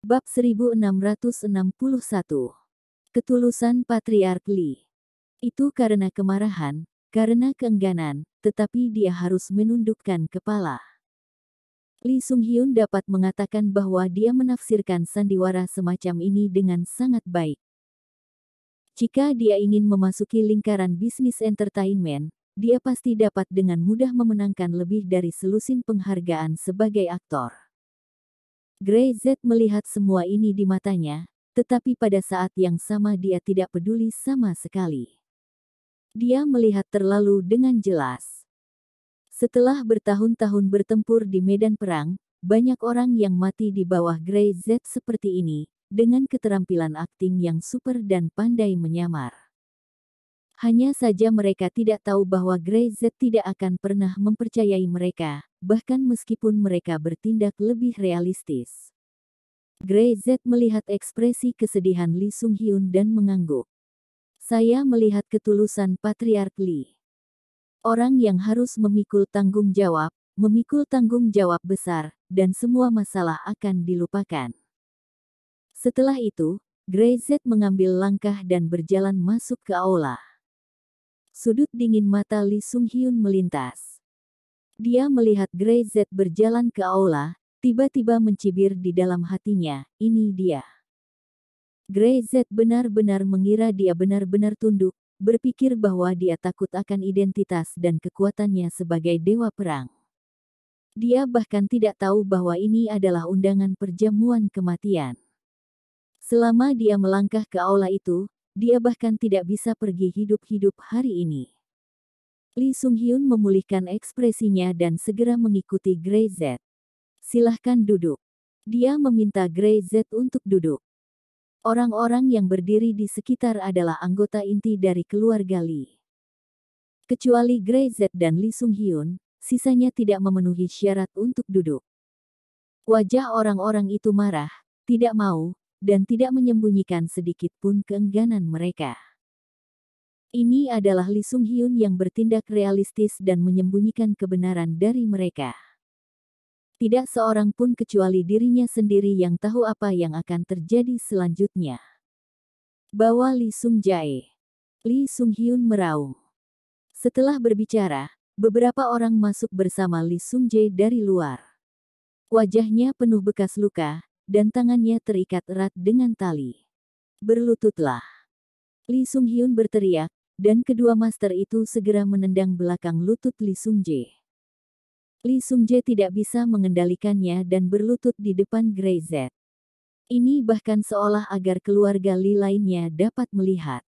Bab 1661. Ketulusan Patriark Li. Itu karena kemarahan, karena keengganan, tetapi dia harus menundukkan kepala. Lee Sung-hyun dapat mengatakan bahwa dia menafsirkan sandiwara semacam ini dengan sangat baik. Jika dia ingin memasuki lingkaran bisnis entertainment, dia pasti dapat dengan mudah memenangkan lebih dari selusin penghargaan sebagai aktor. Gray Z melihat semua ini di matanya, tetapi pada saat yang sama dia tidak peduli sama sekali. Dia melihat terlalu dengan jelas. Setelah bertahun-tahun bertempur di medan perang, banyak orang yang mati di bawah Gray Z seperti ini, dengan keterampilan akting yang super dan pandai menyamar. Hanya saja mereka tidak tahu bahwa Gray Z tidak akan pernah mempercayai mereka, bahkan meskipun mereka bertindak lebih realistis. Gray Z melihat ekspresi kesedihan Lee Sung-hyun dan mengangguk. Saya melihat ketulusan Patriark Lee. Orang yang harus memikul tanggung jawab besar, dan semua masalah akan dilupakan. Setelah itu, Gray Z mengambil langkah dan berjalan masuk ke aula. Sudut dingin mata Lee Sung-hyun melintas. Dia melihat Gray Z berjalan ke aula, tiba-tiba mencibir di dalam hatinya, ini dia. Gray Z benar-benar mengira dia benar-benar tunduk, berpikir bahwa dia takut akan identitas dan kekuatannya sebagai dewa perang. Dia bahkan tidak tahu bahwa ini adalah undangan perjamuan kematian. Selama dia melangkah ke aula itu, dia bahkan tidak bisa pergi hidup-hidup hari ini. Lee Sung-hyun memulihkan ekspresinya dan segera mengikuti Gray Z. Silahkan duduk. Dia meminta Gray Z untuk duduk. Orang-orang yang berdiri di sekitar adalah anggota inti dari keluarga Lee. Kecuali Gray Z dan Lee Sung-hyun, sisanya tidak memenuhi syarat untuk duduk. Wajah orang-orang itu marah, tidak mau, dan tidak menyembunyikan sedikit pun keengganan mereka. Ini adalah Lee Sung-hyun yang bertindak realistis dan menyembunyikan kebenaran dari mereka. Tidak seorang pun kecuali dirinya sendiri yang tahu apa yang akan terjadi selanjutnya. Bawa Lee Sung-jae. Lee Sung-hyun meraung. Setelah berbicara, beberapa orang masuk bersama Lee Sung-jae dari luar. Wajahnya penuh bekas luka, dan tangannya terikat erat dengan tali. Berlututlah. Lee Sung-hyun berteriak, dan kedua master itu segera menendang belakang lutut Lee Sung-jae. Lee Sung-jae tidak bisa mengendalikannya dan berlutut di depan Gray Z. Ini bahkan seolah agar keluarga Lee lainnya dapat melihat.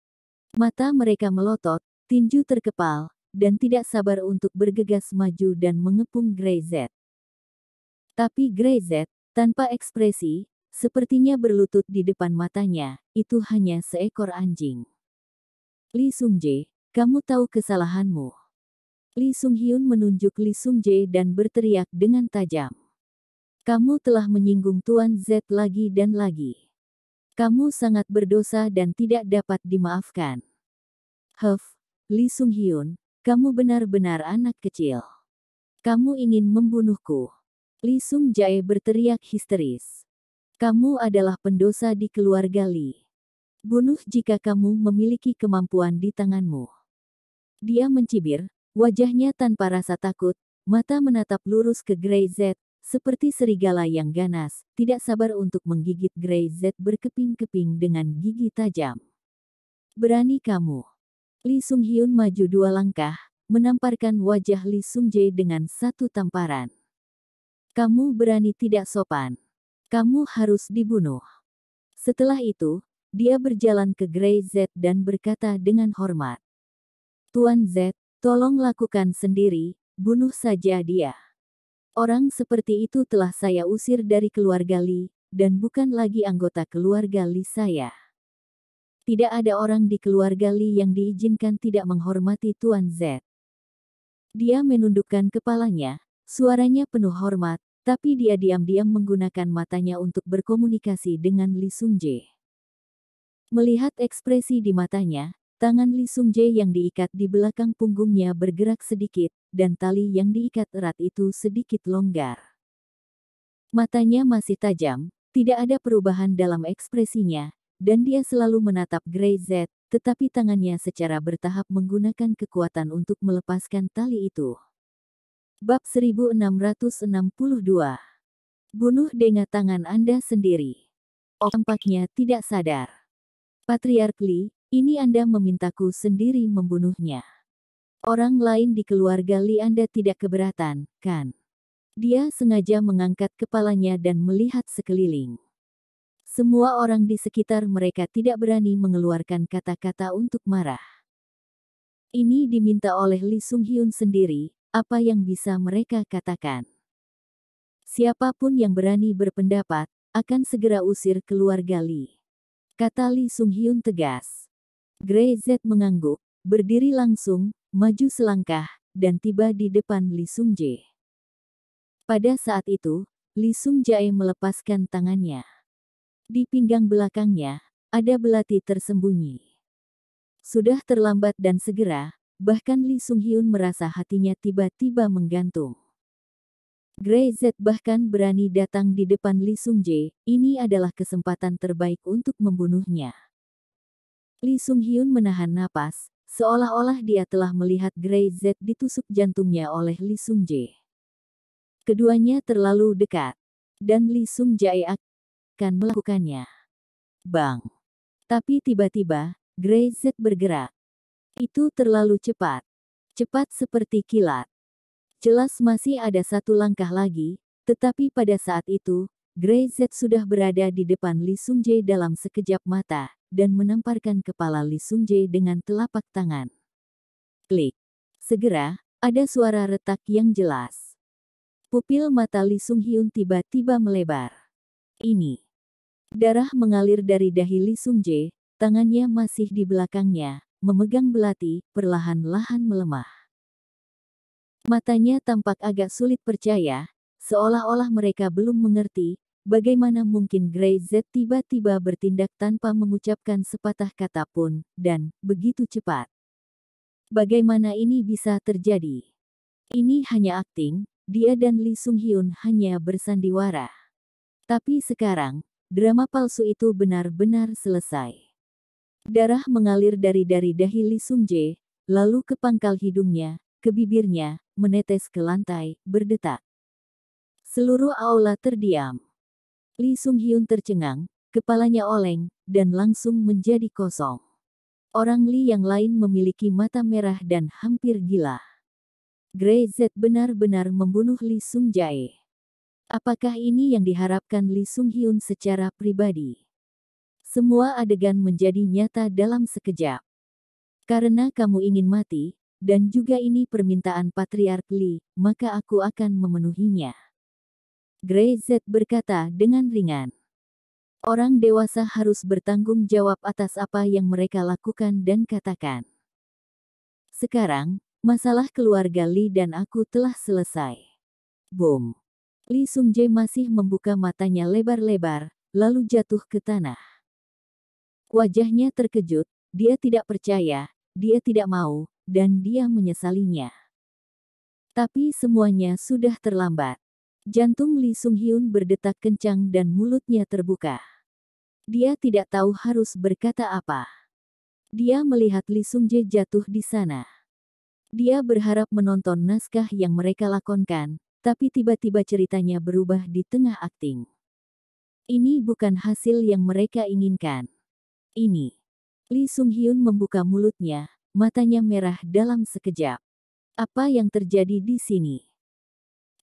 Mata mereka melotot, tinju terkepal, dan tidak sabar untuk bergegas maju dan mengepung Gray Z. Tapi Gray Z, tanpa ekspresi, sepertinya berlutut di depan matanya, itu hanya seekor anjing. Lee Sung-jae, kamu tahu kesalahanmu. Lee Sung-hyun menunjuk Lee Sung-jae dan berteriak dengan tajam. Kamu telah menyinggung Tuan Z lagi dan lagi. Kamu sangat berdosa dan tidak dapat dimaafkan. Lee Sung-hyun, kamu benar-benar anak kecil. Kamu ingin membunuhku. Lee Sung-jae berteriak histeris. Kamu adalah pendosa di keluarga Lee. Bunuh jika kamu memiliki kemampuan di tanganmu. Dia mencibir, wajahnya tanpa rasa takut, mata menatap lurus ke Gray Z, seperti serigala yang ganas, tidak sabar untuk menggigit Gray Z berkeping-keping dengan gigi tajam. Berani kamu. Lee Sung-hyun maju 2 langkah, menamparkan wajah Lee Sung-jae dengan satu tamparan. Kamu berani tidak sopan. Kamu harus dibunuh. Setelah itu, dia berjalan ke Gray Z dan berkata dengan hormat. Tuan Z, tolong lakukan sendiri, bunuh saja dia. Orang seperti itu telah saya usir dari keluarga Lee, dan bukan lagi anggota keluarga Lee saya. Tidak ada orang di keluarga Lee yang diizinkan tidak menghormati Tuan Z. Dia menundukkan kepalanya, suaranya penuh hormat, tapi dia diam-diam menggunakan matanya untuk berkomunikasi dengan Lee Sung-jae. Melihat ekspresi di matanya, tangan Lee Sung-jae yang diikat di belakang punggungnya bergerak sedikit, dan tali yang diikat erat itu sedikit longgar. Matanya masih tajam, Tidak ada perubahan dalam ekspresinya, dan dia selalu menatap Greyset, tetapi tangannya secara bertahap menggunakan kekuatan untuk melepaskan tali itu. Bab 1662. Bunuh dengan tangan Anda sendiri. Oh, tampaknya tidak sadar. Patriark Li, ini Anda memintaku sendiri membunuhnya. Orang lain di keluarga Li Anda tidak keberatan, kan? Dia sengaja mengangkat kepalanya dan melihat sekeliling. Semua orang di sekitar mereka tidak berani mengeluarkan kata-kata untuk marah. Ini diminta oleh Lee Sung-hyun sendiri, apa yang bisa mereka katakan? Siapapun yang berani berpendapat, akan segera usir keluarga Lee. Kata Lee Sung-hyun tegas. Greyset mengangguk, berdiri langsung, maju selangkah, dan tiba di depan Lee Sung-jae. Pada saat itu, Lee Sung-jae melepaskan tangannya. Di pinggang belakangnya, ada belati tersembunyi. Sudah terlambat dan segera, bahkan Lee Sung-hyun merasa hatinya tiba-tiba menggantung. Greyset bahkan berani datang di depan Lee Sung-jae, ini adalah kesempatan terbaik untuk membunuhnya. Lee Sung-hyun menahan napas, seolah-olah dia telah melihat Greyset ditusuk jantungnya oleh Lee Sung-jae. Keduanya terlalu dekat, dan Lee Sung-jae akan melakukannya. Bang! Tapi tiba-tiba, Greyset bergerak. Itu terlalu cepat. Cepat seperti kilat. Jelas masih ada satu langkah lagi, tetapi pada saat itu, Greyset sudah berada di depan Lee Sung-jae dalam sekejap mata, dan menamparkan kepala Lee Sung-jae dengan telapak tangan. Klik. Segera, ada suara retak yang jelas. Pupil mata Lee Sung-hyun tiba-tiba melebar. Ini. Darah mengalir dari dahi Lee Sung-jae, tangannya masih di belakangnya, memegang belati, perlahan-lahan melemah. Matanya tampak agak sulit percaya, seolah-olah mereka belum mengerti, bagaimana mungkin Greyset tiba-tiba bertindak tanpa mengucapkan sepatah kata pun, dan begitu cepat. Bagaimana ini bisa terjadi? Ini hanya akting, dia dan Lee Sung-hyun hanya bersandiwara. Tapi sekarang, drama palsu itu benar-benar selesai. Darah mengalir dari dahi Lee Sung-jae, lalu ke pangkal hidungnya, ke bibirnya, menetes ke lantai, berdetak. Seluruh aula terdiam. Lee Sung-hyun tercengang, kepalanya oleng, dan langsung menjadi kosong. Orang Lee yang lain memiliki mata merah dan hampir gila. Greyset benar-benar membunuh Lee Sung-jae. Apakah ini yang diharapkan Lee Sung-hyun secara pribadi? Semua adegan menjadi nyata dalam sekejap. Karena kamu ingin mati, dan juga ini permintaan Patriark Lee, maka aku akan memenuhinya. Greyset berkata dengan ringan. Orang dewasa harus bertanggung jawab atas apa yang mereka lakukan dan katakan. Sekarang, masalah keluarga Lee dan aku telah selesai. Boom. Lee Sung-jae masih membuka matanya lebar-lebar, lalu jatuh ke tanah. Wajahnya terkejut, dia tidak percaya, dia tidak mau, dan dia menyesalinya. Tapi semuanya sudah terlambat. Jantung Lee Sung-hyun berdetak kencang dan mulutnya terbuka. Dia tidak tahu harus berkata apa. Dia melihat Lee Sung-jae jatuh di sana. Dia berharap menonton naskah yang mereka lakonkan, tapi tiba-tiba ceritanya berubah di tengah akting. Ini bukan hasil yang mereka inginkan. Ini. Lee Sung-hyun membuka mulutnya, matanya merah dalam sekejap. Apa yang terjadi di sini?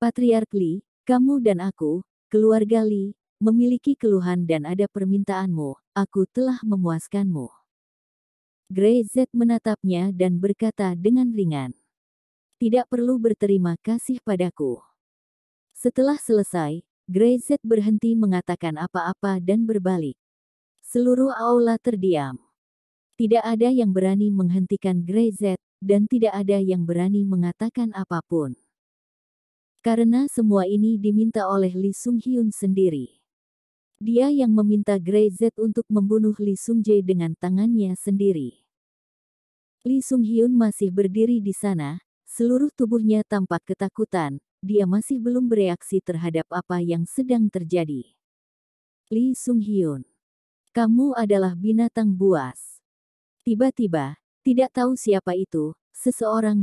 Patriark Lee, kamu dan aku, keluarga Lee, memiliki keluhan dan ada permintaanmu, aku telah memuaskanmu. Greyset menatapnya dan berkata dengan ringan. Tidak perlu berterima kasih padaku. Setelah selesai, Greyset berhenti mengatakan apa-apa dan berbalik. Seluruh aula terdiam. Tidak ada yang berani menghentikan Greyset, dan tidak ada yang berani mengatakan apapun. Karena semua ini diminta oleh Lee Sung-hyun sendiri. Dia yang meminta Greyset untuk membunuh Lee Sung-jae dengan tangannya sendiri. Lee Sung-hyun masih berdiri di sana, seluruh tubuhnya tampak ketakutan, dia masih belum bereaksi terhadap apa yang sedang terjadi. Lee Sung-hyun, kamu adalah binatang buas. Tiba-tiba, tidak tahu siapa itu, seseorang